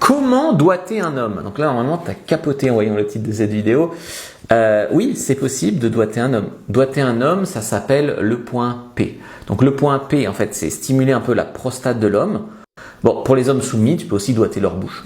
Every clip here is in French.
Comment doigter un homme? Donc là, normalement, tu as capoté en voyant le titre de cette vidéo. Oui, c'est possible de doigter un homme. Doigter un homme, ça s'appelle le point P. Donc le point P, en fait, c'est stimuler un peu la prostate de l'homme. Bon, pour les hommes soumis, tu peux aussi doigter leur bouche.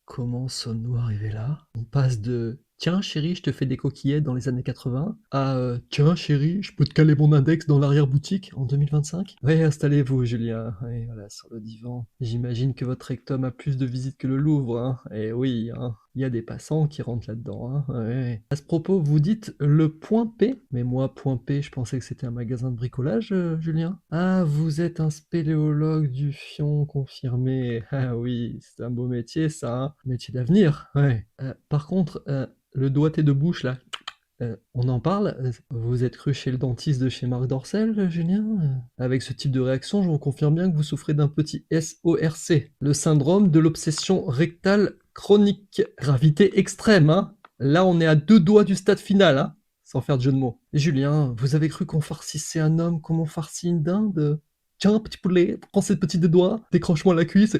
Comment sommes-nous arrivés là? On passe de «Tiens chérie, je te fais des coquillettes» dans les années 80 à «Tiens chérie, je peux te caler mon index dans l'arrière-boutique» en 2025? Ouais, installez-vous Julien, ouais, voilà, sur le divan. J'imagine que votre rectum a plus de visites que le Louvre, hein? Eh oui, hein, il y a des passants qui rentrent là-dedans, hein, ouais, ouais. À ce propos, vous dites le point P? Mais moi, point P, je pensais que c'était un magasin de bricolage, Julien? Ah, vous êtes un spéléologue du fion confirmé. Ah oui, c'est un beau métier ça, hein. Métier d'avenir, ouais. Par contre, le doigté de bouche là, on en parle? Vous êtes cru chez le dentiste de chez Marc Dorcel, Julien? Avec ce type de réaction, je vous confirme bien que vous souffrez d'un petit SORC, le syndrome de l'obsession rectale chronique. Gravité extrême, hein. Là, on est à 2 doigts du stade final, hein, sans faire de jeu de mots. Et Julien, vous avez cru qu'on farcissait un homme comme on farcit une dinde? Tiens, petit poulet, prends ces petits deux doigts, décroche-moi la cuisse.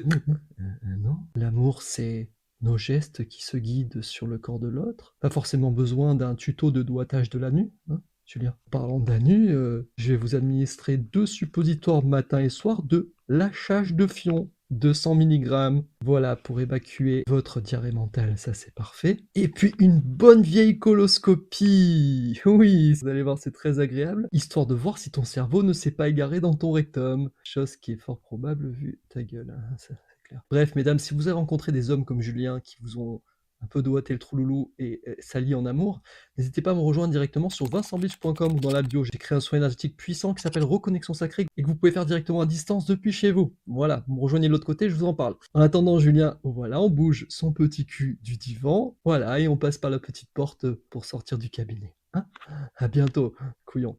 Non, l'amour, c'est nos gestes qui se guident sur le corps de l'autre. Pas forcément besoin d'un tuto de doigtage de l'anus, hein, Julien. Parlant d'anus, je vais vous administrer 2 suppositoires matin et soir de lâchage de fion. 200 mg. Voilà, pour évacuer votre diarrhée mentale, ça c'est parfait. Et puis une bonne vieille coloscopie. Oui, vous allez voir, c'est très agréable, histoire de voir si ton cerveau ne s'est pas égaré dans ton rectum. Chose qui est fort probable vu ta gueule, hein, ça c'est clair. Bref, mesdames, si vous avez rencontré des hommes comme Julien qui vous ont un peu doigté le trou loulou et sali en amour, n'hésitez pas à me rejoindre directement sur vincentbeach.com ou dans la bio. J'ai créé un soin énergétique puissant qui s'appelle Reconnexion Sacrée et que vous pouvez faire directement à distance depuis chez vous. Voilà, vous me rejoignez de l'autre côté, je vous en parle. En attendant, Julien, voilà, on bouge son petit cul du divan, voilà, et on passe par la petite porte pour sortir du cabinet. Hein, à bientôt, couillon.